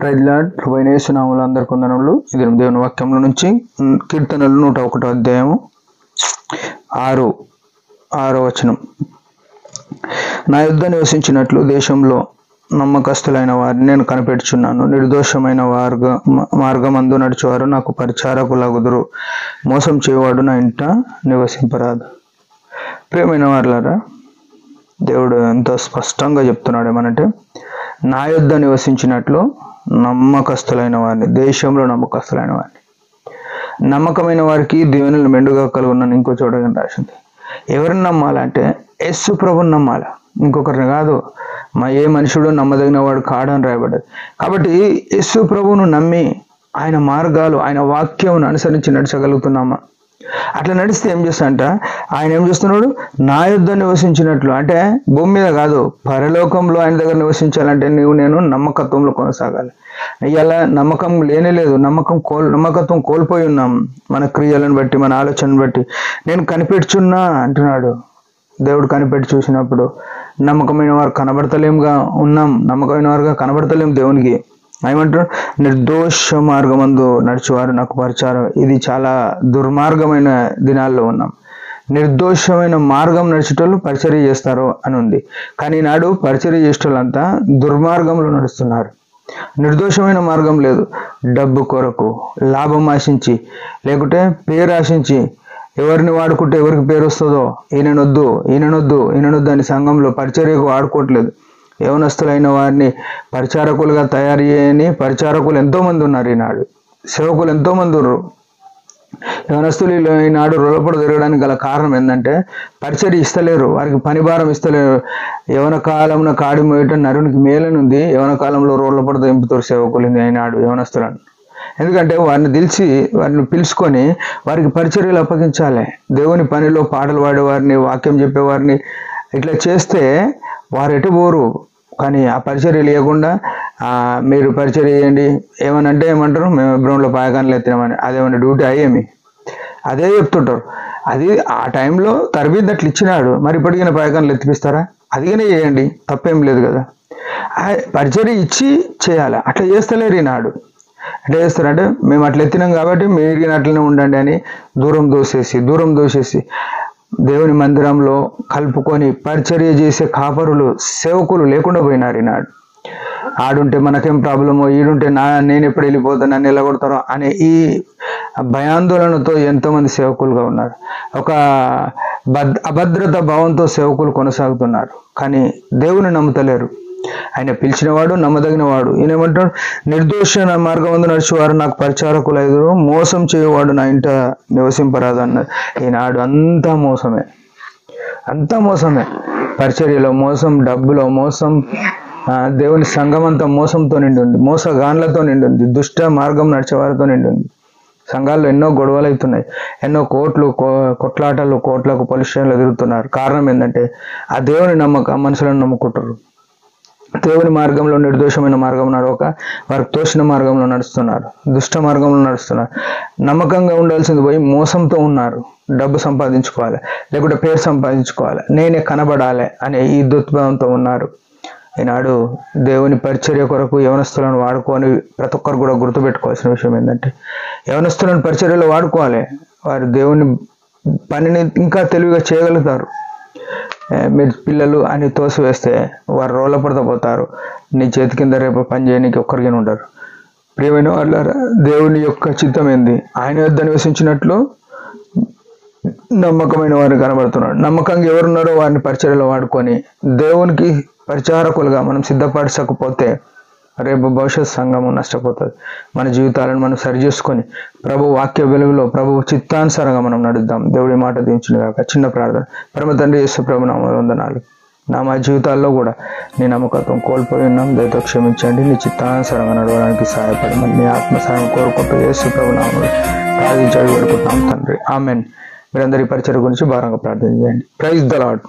ప్రైజ్లాడ్ ప్రభువైన యేసు నామములో అందరికీ వందనములు. ఇది దేవుని వాక్యంలో నుంచి కీర్తనలు 101వ అధ్యాయము 6వ వచనం. నా యుద్ధ నివసించినట్లు దేశంలో నమ్మకస్తులైన వారిని నేను కనిపెట్టుచున్నాను. నిర్దోషమైన మార్గమందు నడిచేవారు నాకు పరిచారకులగుదురు. మోసం చేయవాడు నా ఇంట నివసింపరాదు. ప్రియమైన వారులారా, దేవుడు ఎంతో స్పష్టంగా చెప్తున్నాడు ఏమనంటే, నా యుద్ధ నివసించినట్లు నమ్మకస్తులైన వారిని, దేశంలో నమ్మకస్తులైన వారిని. నమ్మకమైన వారికి దీవెనలు మెండుగా కలుగున్నాను. ఇంకో చోట రాసింది, ఎవరిని నమ్మాలంటే యేసు ప్రభుని నమ్మాలి, ఇంకొకరిని కాదు. ఏ మనుషుడు నమ్మదగిన వాడు కాడని రాయబడ్డది. కాబట్టి యేసు ప్రభువును నమ్మి ఆయన మార్గాలు, ఆయన వాక్యమును అనుసరించి నడచగలుగుతున్నామా? అట్లా నడిస్తే ఏం చేస్తాడంట, ఆయన ఏం చేస్తున్నాడు, నా యుద్ధ నివసించినట్లు. అంటే భూమి మీద కాదు, పరలోకంలో ఆయన దగ్గర నివసించాలంటే నేను నమ్మకత్వంలో కొనసాగాలి. ఇలా నమ్మకం లేనేలేదు, నమ్మకత్వం కోల్పోయి ఉన్నాం. మన క్రియలను బట్టి, మన ఆలోచనను బట్టి. నేను కనిపెట్టుచున్నా అంటున్నాడు దేవుడు. కనిపెట్టి చూసినప్పుడు నమ్మకమైన వారు కనబడతలేముగా ఉన్నాం, నమ్మకమైన వారుగా కనబడతలేము దేవునికి. ఏమంటారు, నిర్దోష మార్గమందు నడిచేవారు నాకు పరిచారం. ఇది చాలా దుర్మార్గమైన దినాల్లో ఉన్నాం. నిర్దోషమైన మార్గం నడిచేటోళ్ళు పరిచర్య చేస్తారు అని ఉంది. కానీ ఈనాడు పరిచర్య చేసేటోళ్ళంతా దుర్మార్గంలో నడుస్తున్నారు. నిర్దోషమైన మార్గం లేదు. డబ్బు కొరకు, లాభం ఆశించి, లేకుంటే పేరు ఆశించి, ఎవరిని వాడుకుంటే ఎవరికి పేరు వస్తుందో, ఈయననొద్దు అని సంఘంలో పరిచర్యకు వాడుకోవట్లేదు. యవనస్తులైన వారిని పరిచారకులుగా తయారు చేయని పరిచారకులు ఎంతోమంది ఉన్నారు ఈనాడు. సేవకులు ఎంతోమంది ఉన్నారు. యవనస్తులు ఈనాడు రొలపడ తిరగడానికి గల కారణం ఏంటంటే, పరిచర్య ఇస్తలేరు, వారికి పని భారం ఇస్తలేరు. యవన కాలంలో కాడి మోయటం నరునికి మేలనుంది, యవన కాలంలో రోడ్లపడ దింపుతారు సేవకులు ఈనాడు యవనస్తులను. ఎందుకంటే వారిని పిలుచుకొని వారికి పరిచర్యలు అప్పగించాలి. దేవుని పనిలో పాటలు పాడేవారిని, వాక్యం చెప్పేవారిని ఇట్లా చేస్తే వారు ఎటు పోరు. కానీ ఆ పరిచర్య లేకుండా మీరు పరిచర్య చేయండి ఏమనంటే ఏమంటారు, మేము బ్రౌన్లో పాయకాన్లు ఎత్తినామని. అదేమన్నా డ్యూటీ అయ్యేమి, అదే చెప్తుంటారు. అది ఆ టైంలో తరబీదు అట్లా ఇచ్చినాడు, మరి ఇప్పటికైనా పాయకాన్లు ఎత్తిపిస్తారా? అదిగానే చేయండి, తప్పేం లేదు కదా. పరిచర్య ఇచ్చి చేయాలి. అట్లా చేస్తలేరు ఈనాడు. ఎట్లా చేస్తారంటే, మేము అట్లా ఎత్తినాం కాబట్టి మీరు అట్లనే ఉండండి అని దూరం దోసేసి దేవుని మందిరంలో కలుపుకొని పరిచర్య చేసే కాపరులు, సేవకులు లేకుండా పోయినారు ఈనాడు. ఆడుంటే మనకేం ప్రాబ్లమో, ఈడుంటే నేను ఎప్పుడు వెళ్ళిపోతాను, నన్ను ఎల్లగొడతారో అనే ఈ భయాందోళనతో ఎంతోమంది సేవకులుగా ఉన్నారు. ఒక అభద్రత భావంతో సేవకులు కొనసాగుతున్నారు. కానీ దేవుని నమ్ముతలేరు. ఆయన పిలిచినవాడు, నమ్మదగినవాడు. ఈయనేమంటాడు, నిర్దోష మార్గం నడిచేవారు నాకు పరిచారకులు ఐదురు, మోసం చేయవాడు నా ఇంట నివసింపరాదు అన్నారు. ఈనాడు అంతా మోసమే. పరిచర్యలో మోసం, డబ్బులో మోసం, దేవుని సంఘం అంతా మోసంతో నిండి ఉంది, మోసగాన్లతో నిండి ఉంది, దుష్ట మార్గం నడిచేవారితో నిండి ఉంది. సంఘాల్లో ఎన్నో గొడవలు అవుతున్నాయి, ఎన్నో కొట్లాటలు, కోట్లకు పోలీస్ స్టేషన్లు తిరుగుతున్నారు. కారణం ఏంటంటే, ఆ దేవుని మనుషులను నమ్ముకుంటారు. దేవుని మార్గంలో, నిర్దోషమైన మార్గం నడవక వారికి తోచిన మార్గంలో నడుస్తున్నారు, దుష్ట మార్గంలో నడుస్తున్నారు. నమ్మకంగా ఉండాల్సింది పోయి మోసంతో ఉన్నారు. డబ్బు సంపాదించుకోవాలి, లేకుంటే పేరు సంపాదించుకోవాలి, నేనే కనబడాలి అనే ఈ దుర్భావంతో ఉన్నారు. ఈనాడు దేవుని పరిచర్య కొరకు యవనస్తులను వాడుకొని ప్రతి ఒక్కరు కూడా గుర్తుపెట్టుకోవాల్సిన విషయం ఏంటంటే, యవనస్తులను పరిచర్యలో వాడుకోవాలి. వారు దేవుని పనిని ఇంకా తెలివిగా చేయగలుగుతారు. మీరు పిల్లలు అని తోసివేస్తే వారు రోళ్ళ పడతా పోతారు. నీ చేతి కింద రేపు పని చేయడానికి ఒక్కరిగా ఉండరు. ప్రియమైన వాళ్ళారా, దేవుని యొక్క చిత్తం ఏంది? ఆయన యొద్ద నివసించినట్లు నమ్మకమైన వారిని కనబడుతున్నాడు. నమ్మకంగా ఎవరున్నారో వారిని పరిచర్యలో వాడుకొని దేవునికి పరిచారకులుగా మనం సిద్ధపరచకపోతే రేపు భవిష్యత్ సంఘము నష్టపోతుంది. మన జీవితాలను మనం సరిచేసుకొని ప్రభు వాక్య వెలుగులో ప్రభు చిత్తానుసారంగా మనం నడుద్దాం. దేవుడి మాట దీవించును గాక. చిన్న ప్రార్థన. పరమ తండ్రి యేసు ప్రభు నామములో వందనాలు. మా జీవితాల్లో కూడా నీ నమ్మకత్వం కోల్పోయి ఉన్నాం, దయతో క్షమించండి. నీ చిత్తానుసారంగా నడవడానికి సహాయపడమని నీ ఆత్మ సహాయం కోరుకుంటూ యేసు ప్రభు నామములో ప్రార్థించి వేడుకుంటున్నాం తండ్రి. ఆమెన్. మీరందరి పరిచర్య గురించి భారంగా ప్రార్థన చేయండి. Praise the lord.